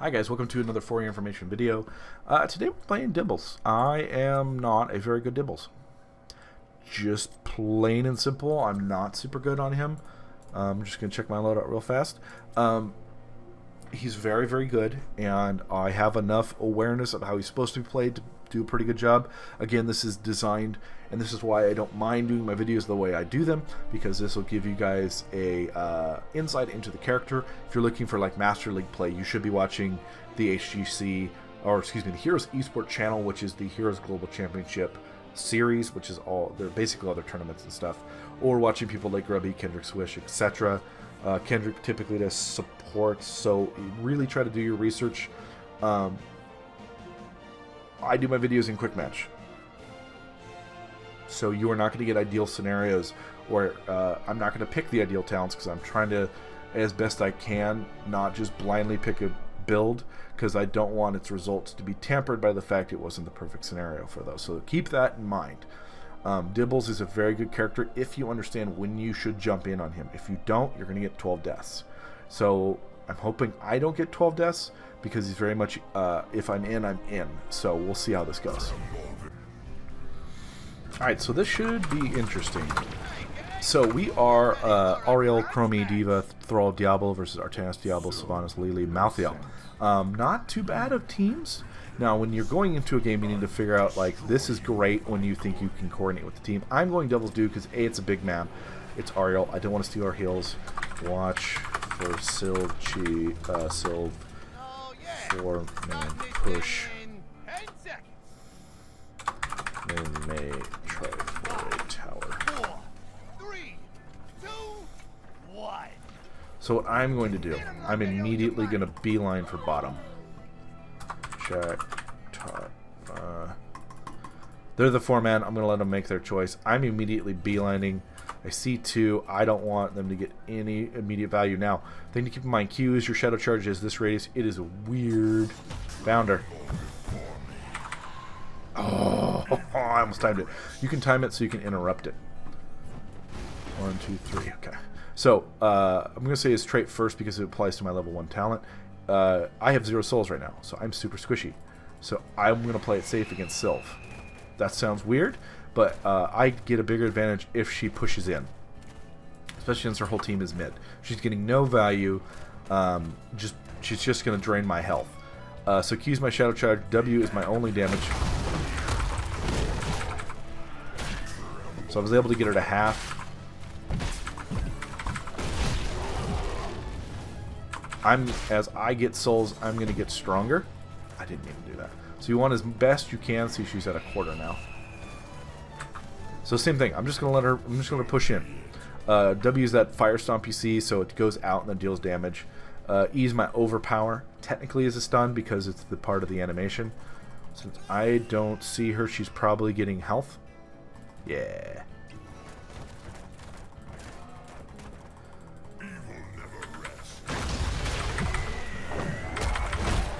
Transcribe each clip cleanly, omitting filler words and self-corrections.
Hi guys, welcome to another for your information video. Today we're playing Dibbles. I am not a very good Dibbles. Just plain and simple, I'm not super good on him. I'm just going to check my loadout real fast. He's very, very good, and I have enough awareness of how he's supposed to be played to do a pretty good job. Again, this is designed, and this is why I don't mind doing my videos the way I do them, because this will give you guys a insight into the character. If you're looking for like Master League play, you should be watching the HGC, or excuse me, the Heroes Esports channel, which is the Heroes Global Championship series, which is they're basically all their tournaments and stuff, or watching people like Grubby, Kendrick Swish, etc. Kendrick typically does support, so really try to do your research. I do my videos in quick match, so you are not going to get ideal scenarios, or I'm not going to pick the ideal talents, because I'm trying to, as best I can, not just blindly pick a build, because I don't want its results to be tampered by the fact it wasn't the perfect scenario for those. So keep that in mind. Dibbles is a very good character if you understand when you should jump in on him. If you don't, you're going to get 12 deaths. So I'm hoping I don't get 12 deaths, because he's very much, if I'm in, I'm in. So we'll see how this goes. Alright, so this should be interesting. So we are Ariel, Chromie, Diva, Thrall, Diablo versus Artanis, Diablo, Sylvanas, Lily, Malthael. Not too bad of teams. Now, when you're going into a game, you need to figure out, like, this is great when you think you can coordinate with the team. I'm going Devil's Due because, A, it's a big map. It's Ariel. I don't want to steal our heals. Watch for Syld, Syld, 4-man push. Then may try for a tower. So what I'm going to do, I'm immediately going to beeline for bottom. Check. They're the 4-man. I'm going to let them make their choice. I'm immediately beelining. I see 2. I don't want them to get any immediate value. Now, thing to keep in mind, Q is your shadow charge is this radius. It is a weird bounder. Oh, I almost timed it. You can time it so you can interrupt it. 1, 2, 3. Okay. So, I'm going to say his trait first because it applies to my level 1 talent. I have 0 souls right now, so I'm super squishy. So, I'm going to play it safe against Sylv. That sounds weird, but I get a bigger advantage if she pushes in. Especially since her whole team is mid. She's getting no value. She's just going to drain my health. So, Q is my shadow charge. W is my only damage. So, I was able to get her to half. As I get souls, I'm going to get stronger. I didn't mean to do that. So you want as best you can. See, she's at a quarter now. So same thing. I'm just going to let her. I'm just going to push in. W is that fire stomp you see, so it goes out and then deals damage. E is my overpower. Technically is a stun because it's the part of the animation. Since I don't see her, she's probably getting health. Yeah.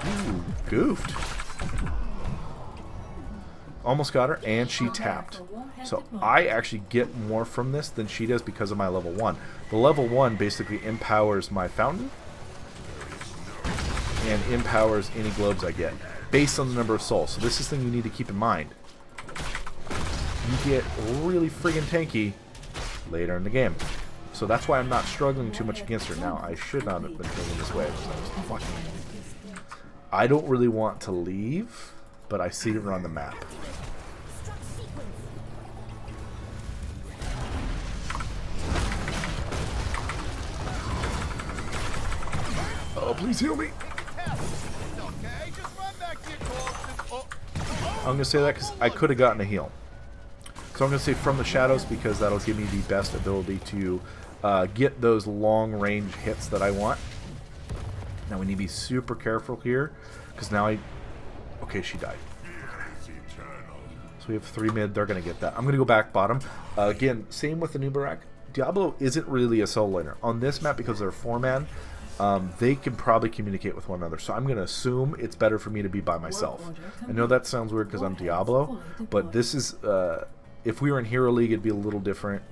Ooh, goofed. Almost got her, and she tapped. So I actually get more from this than she does because of my level 1. The level 1 basically empowers my fountain and empowers any globes I get based on the number of souls. So this is something you need to keep in mind. You get really friggin' tanky later in the game. So that's why I'm not struggling too much against her now. I should not have been going this way because I was fucking. I don't really want to leave, but I see her on the map. Oh, please heal me. I'm going to say that because I could have gotten a heal. So I'm going to say from the shadows because that'll give me the best ability to get those long range hits that I want. Now we need to be super careful here because now okay, she died. So we have 3 mid. They're going to get that. I'm going to go back bottom. Again, same with the new Barak. Diablo isn't really a solo laner. On this map, because they're 4-man, they can probably communicate with one another. So I'm going to assume it's better for me to be by myself. I know that sounds weird because I'm Diablo, but this is, if we were in Hero League, it'd be a little different.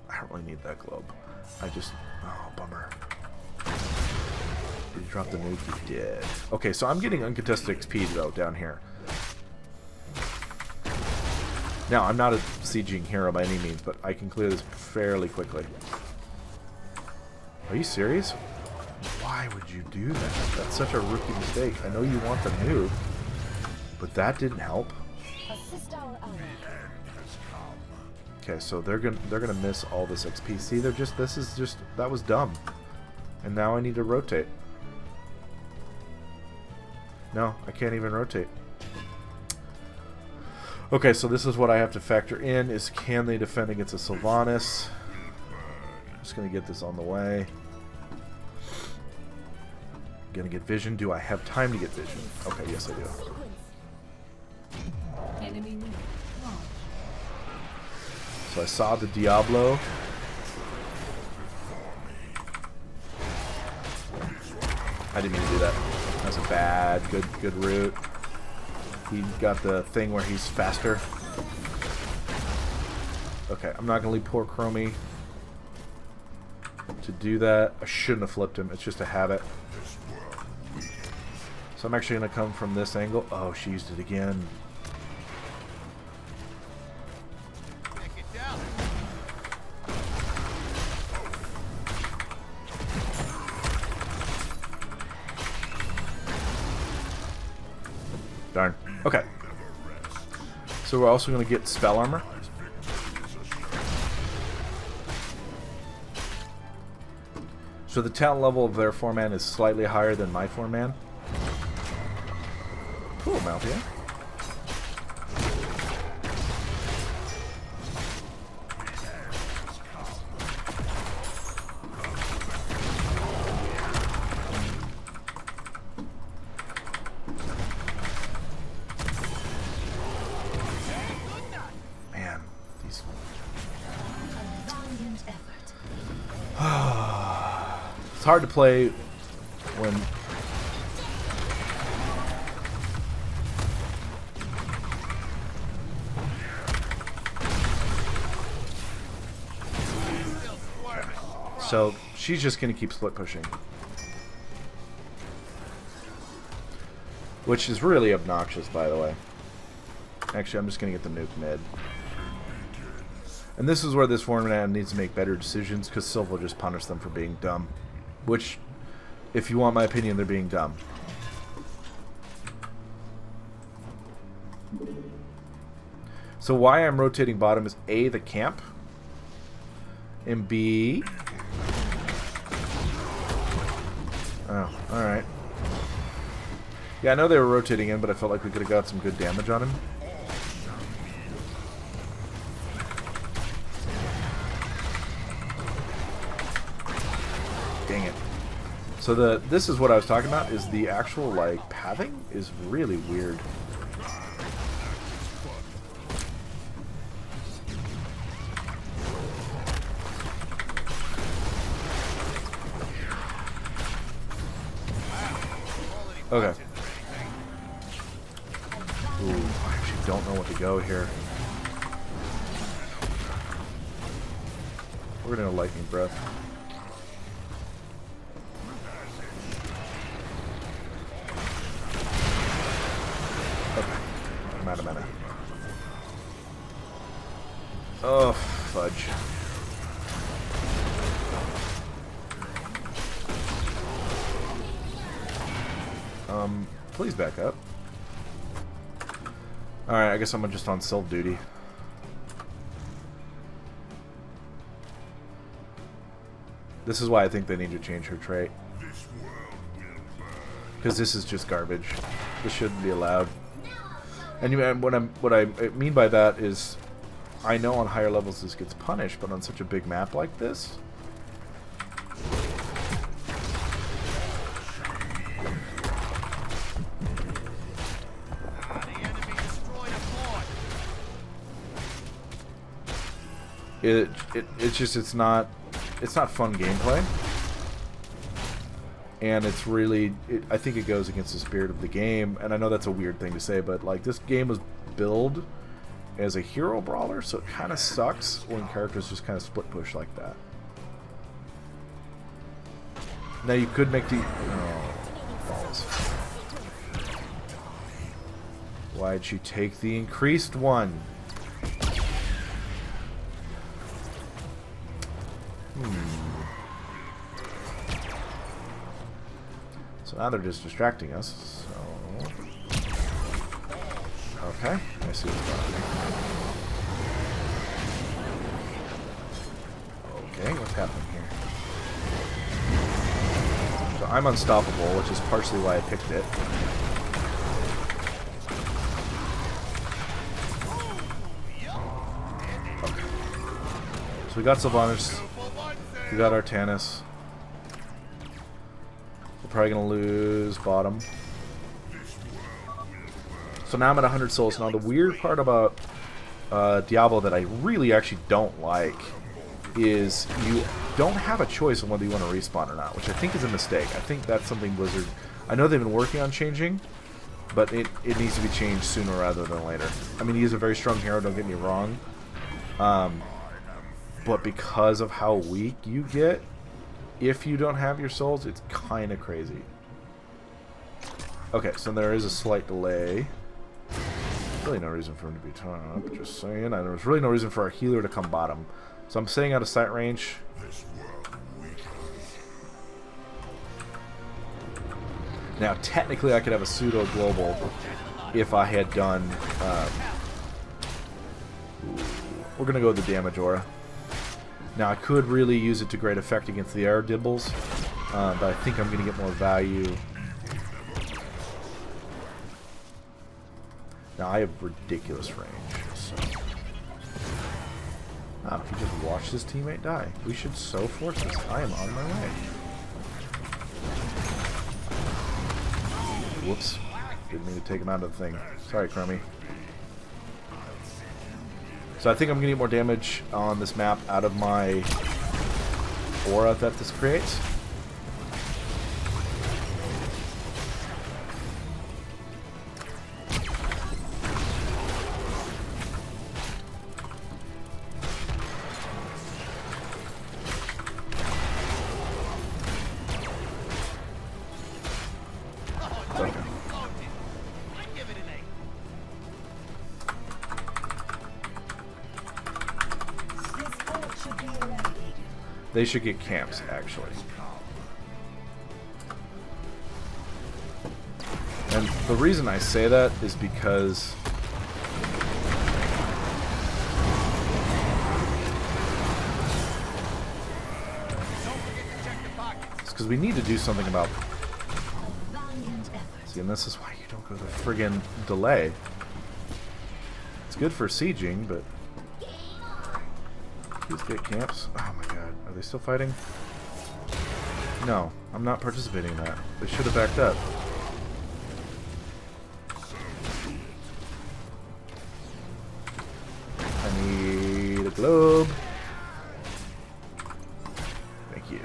I don't really need that globe. Oh, bummer. Did you drop the nuke? You did. Okay, so I'm getting uncontested XP, though, down here. Now, I'm not a sieging hero by any means, but I can clear this fairly quickly. Are you serious? Why would you do that? That's such a rookie mistake. I know you want the nuke, but that didn't help. Okay, so they're gonna miss all this XP. See, that was dumb. And now I need to rotate. No, I can't even rotate. Okay, so this is what I have to factor in, is can they defend against a Sylvanas? I'm just going to get this on the way. Going to get vision. Do I have time to get vision? Okay, yes I do. So I saw the Diablo. I didn't mean to do that. That's a bad, good route. He got the thing where he's faster. Okay, I'm not going to leave poor Chromie to do that. I shouldn't have flipped him. It's just a habit. So I'm actually going to come from this angle. Oh, she used it again. Darn. Okay. So we're also going to get spell armor. So the talent level of their 4-man is slightly higher than my 4-man. Cool, Malphia. Man, these... It's hard to play when... So she's just going to keep split pushing. Which is really obnoxious, by the way. Actually, I'm just going to get the nuke mid. And this is where this format needs to make better decisions, because Sylva will just punish them for being dumb. Which, if you want my opinion, they're being dumb. So why I'm rotating bottom is A, the camp, and B... Oh, alright. Yeah, I know they were rotating in, but I felt like we could have got some good damage on him. Dang it. So this is what I was talking about, is the actual, like, pathing is really weird. Okay. Ooh, I actually don't know what to go here. We're gonna lightning breath. Okay. I'm out of mana. Oh, fudge. Please back up. Alright, I guess I'm just on Sylv duty. This is why I think they need to change her trait. Because this is just garbage. This shouldn't be allowed. And what I mean by that is, I know on higher levels this gets punished, but on such a big map like this... It's not fun gameplay, and it's really I think it goes against the spirit of the game. And I know that's a weird thing to say, but like, this game was billed as a hero brawler, so it kind of sucks when characters just kind of split push like that. Now you could make the Why'd you take the increased one? So now they're just distracting us. So okay, I see what's happening. Okay, what's happening here? So I'm unstoppable, which is partially why I picked it. Okay. So we got Sylvanas. We got Artanis. We're probably going to lose bottom. So now I'm at 100 souls. Now the weird part about Diablo that I really actually don't like is you don't have a choice on whether you want to respawn or not, which I think is a mistake. I think that's something Blizzard... I know they've been working on changing, but it needs to be changed sooner rather than later. I mean, he is a very strong hero, don't get me wrong. But because of how weak you get, if you don't have your souls, it's kind of crazy. Okay, so there is a slight delay. Really no reason for him to be top, just saying. And there's really no reason for our healer to come bottom. So I'm staying out of sight range. Now, technically, I could have a pseudo global if I had done. We're gonna go with the damage aura. Now, I could really use it to great effect against the air dibbles, but I think I'm gonna get more value. Now, I have ridiculous range. So. Oh, he just watched his teammate die. We should so force this. I am on my way. Whoops. Didn't mean to take him out of the thing. Sorry, Crummy. So I think I'm going to get more damage on this map out of my aura that this creates. They should get camps, actually. And the reason I say that is because we need to do something about... See, and this is why you don't go the friggin' delay. It's good for sieging, but... Please get camps. Oh my god. Are they still fighting? No. I'm not participating in that. They should have backed up. I need a globe. Thank you.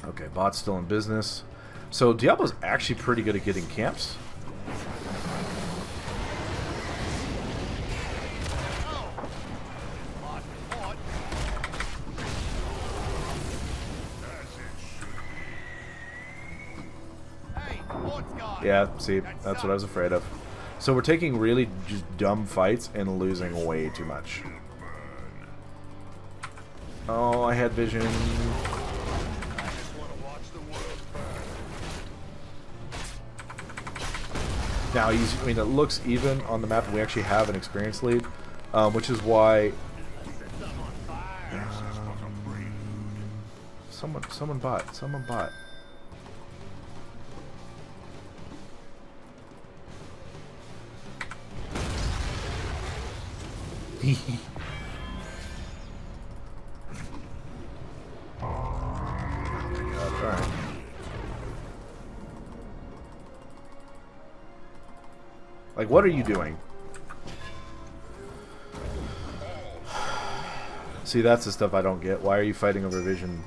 Okay, bot's still in business. So Diablo's actually pretty good at getting camps. Yeah, see, that's what I was afraid of. So we're taking really just dumb fights and losing way too much. Oh, I had vision. Now, I mean, it looks even on the map, and we actually have an experience lead, which is why... Someone bought. Like, what are you doing? See, that's the stuff I don't get. Why are you fighting over vision?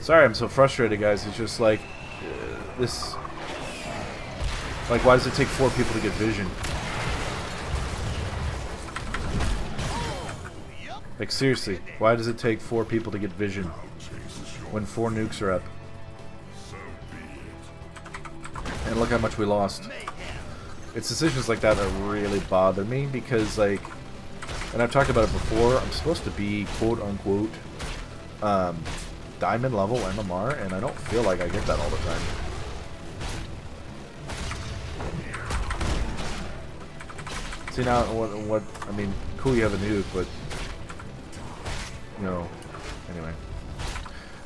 Sorry, I'm so frustrated, guys. It's just like this. Like, why does it take 4 people to get vision? Like, seriously, why does it take 4 people to get vision when 4 nukes are up? And look how much we lost. It's decisions like that that really bother me because, like, and I've talked about it before, I'm supposed to be quote-unquote diamond level MMR, and I don't feel like I get that all the time. See, now, what I mean, cool you have a nuke, but, you know, anyway.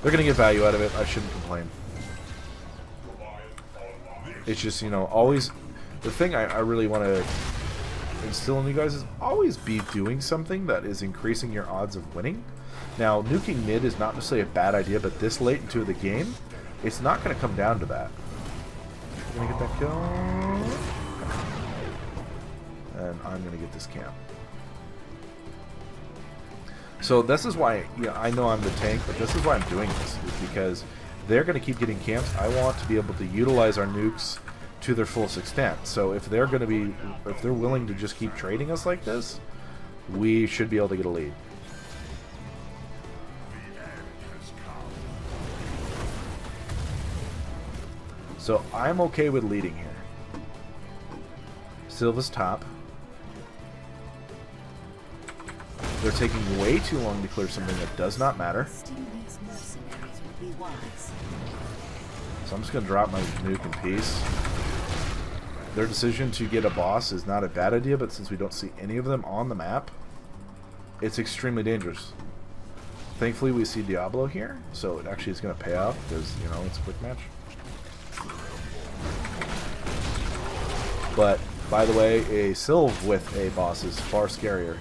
They're going to get value out of it. I shouldn't complain. It's just, you know, always, the thing I really want to instill in you guys is always be doing something that is increasing your odds of winning. Now, nuking mid is not necessarily a bad idea, but this late into the game, it's not going to come down to that. Gonna get that kill. And I'm going to get this camp. So this is why, yeah, I know I'm the tank, but this is why I'm doing this, is because they're going to keep getting camps. I want to be able to utilize our nukes to their fullest extent. So if they're going to be, if they're willing to just keep trading us like this, we should be able to get a lead. So I'm okay with leading here. Sylva's top. They're taking way too long to clear something that does not matter. So I'm just going to drop my nuke in peace. Their decision to get a boss is not a bad idea, but since we don't see any of them on the map, it's extremely dangerous. Thankfully we see Diablo here, so it actually is going to pay off because, you know, it's a quick match. But, by the way, a Sylv with a boss is far scarier.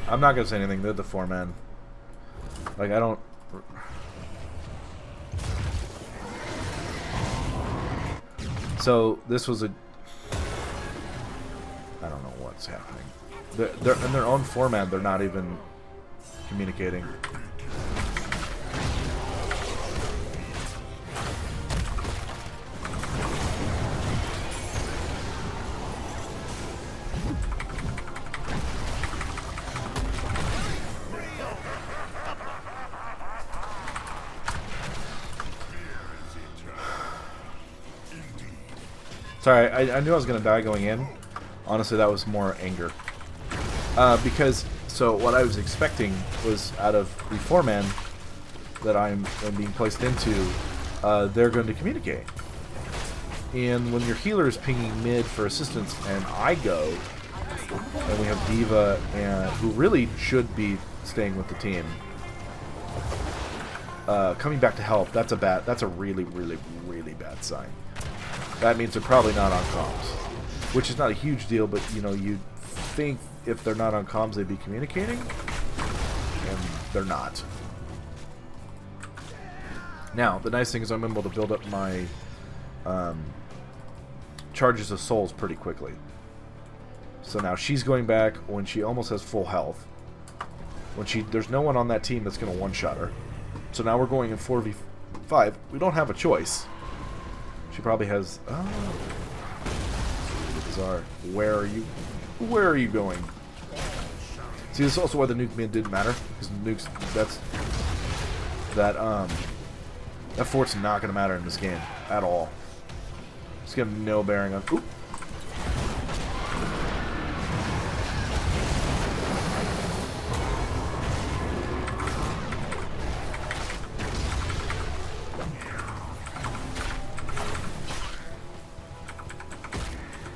I'm not going to say anything. They're the 4-man. Like, I don't... So, this was a... I don't know what's happening. They're in their own 4-man. They're not even communicating. Sorry, I knew I was going to die going in. Honestly, that was more anger. Because, so what I was expecting was out of the 4-man that I'm being placed into, they're going to communicate. And when your healer is pinging mid for assistance and I go, and we have Diva, and who really should be staying with the team, coming back to help, that's a really, really, really bad sign. That means they're probably not on comms, which is not a huge deal, but, you know, you'd think if they're not on comms, they'd be communicating, and they're not. Now, the nice thing is I'm able to build up my charges of souls pretty quickly. So now she's going back when she almost has full health. When there's no one on that team that's going to one-shot her. So now we're going in 4v5. We don't have a choice. She probably has... Oh. Bizarre. Where are you? Where are you going? See, this is also why the nuke mid didn't matter. Because nukes... That fort's not going to matter in this game. At all. It's going to have no bearing on... Oop.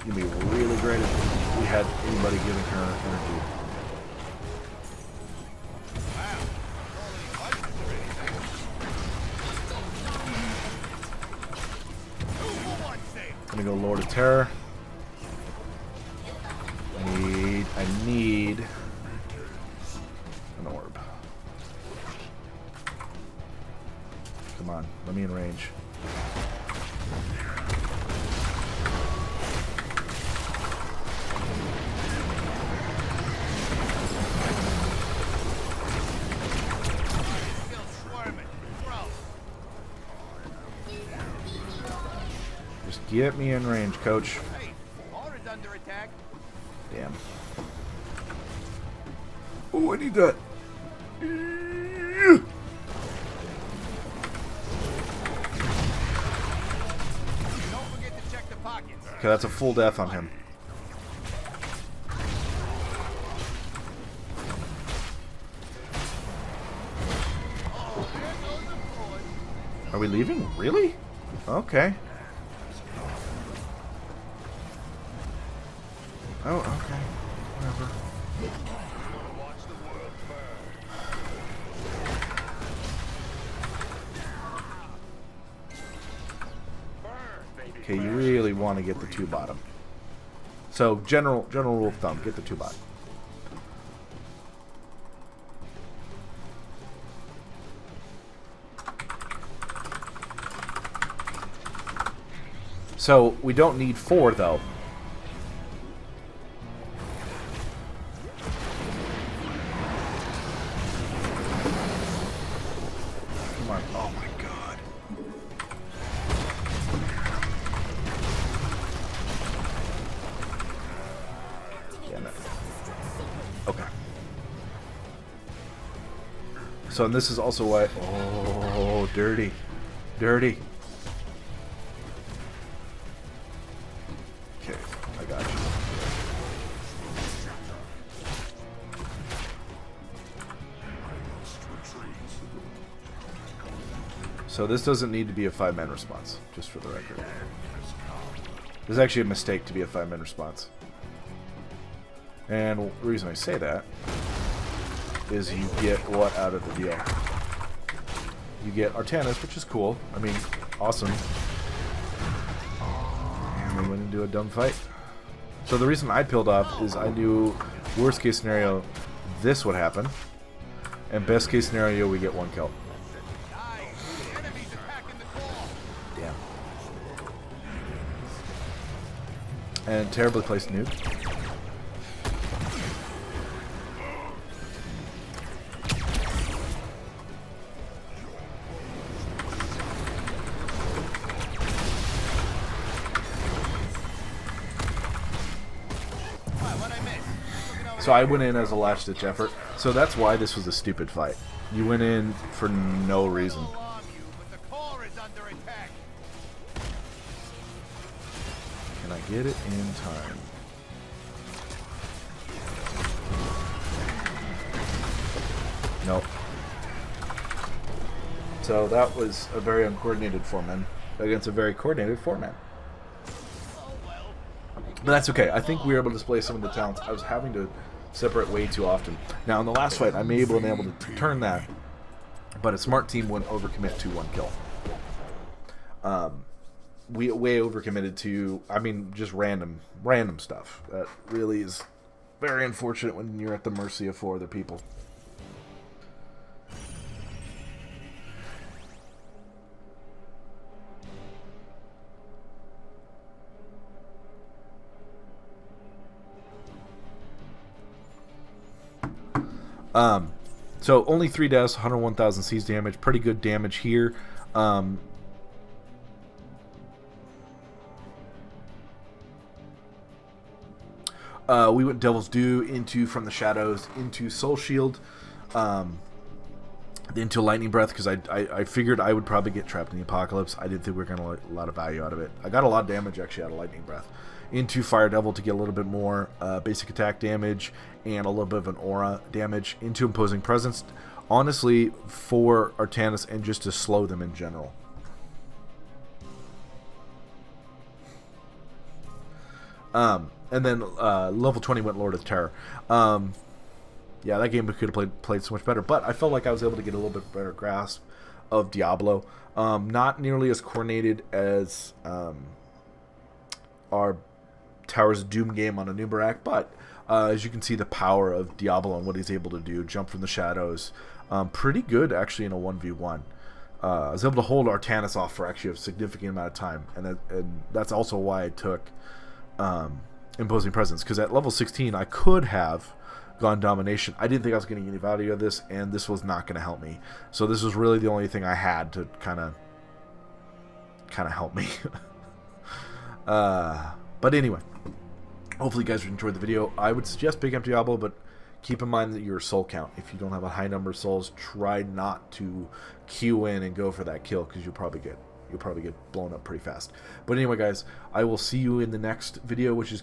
It'd be really great if we had anybody giving her energy. I'm gonna go Lord of Terror. I need an orb. Come on, let me in range. Get me in range, coach. Hey, car is under attack. Damn. Oh, I need that. Don't forget to check the pockets. Okay, that's a full death on him. Are we leaving? Really? Okay. Oh, okay. Whatever. Okay, you really want to get the 2 bottom. So, general rule of thumb, get the 2 bottom. So, we don't need 4, though. Come on. Oh, my God. Damn it. Okay. So, and this is also why... Oh, dirty. Dirty. Okay, I got you. So this doesn't need to be a 5-man response, just for the record. There's actually a mistake to be a 5-man response. And the reason I say that is you get what out of the deal? You get Artanis, which is cool. I mean, awesome. And we went into a dumb fight. So the reason I peeled off is I knew worst case scenario this would happen, and best case scenario we get 1 kill. Damn. And terribly placed nuke. So I went in as a last-ditch effort. So that's why this was a stupid fight. You went in for no reason. Can I get it in time? Nope. So that was a very uncoordinated 4-man against a very coordinated 4-man. But that's okay. I think we were able to display some of the talents. I was having to separate way too often. Now, in the last fight, I may have been able to turn that, but a smart team wouldn't overcommit to 1 kill. We way overcommitted to, I mean, just random stuff. That really is very unfortunate when you're at the mercy of 4 other people. So only 3 deaths, 101,000 C's damage, pretty good damage here. We went Devil's Due into From the Shadows into Soul Shield, into Lightning Breath, because I figured I would probably get trapped in the Apocalypse. I didn't think we were going to get a lot of value out of it. I got a lot of damage actually out of Lightning Breath. Into Fire Devil to get a little bit more basic attack damage and a little bit of an aura damage. Into Imposing Presence, honestly, for Artanis and just to slow them in general. And then level 20 went Lord of Terror. Yeah, that game could have played so much better, but I felt like I was able to get a little bit better grasp of Diablo. Not nearly as coordinated as our Towers of Doom game on Anubarak, but as you can see, the power of Diablo and what he's able to do, jump from the shadows, pretty good actually in a 1v1. I was able to hold Artanis off for actually a significant amount of time, and that's also why I took Imposing Presence, because at level 16 I could have gone Domination. I didn't think I was getting any value of this, and this was not going to help me. So this was really the only thing I had to kind of help me. But anyway, hopefully you guys enjoyed the video. I would suggest picking up Diablo, but keep in mind that your soul count. If you don't have a high number of souls, try not to queue in and go for that kill, because you'll probably get blown up pretty fast. But anyway, guys, I will see you in the next video, which is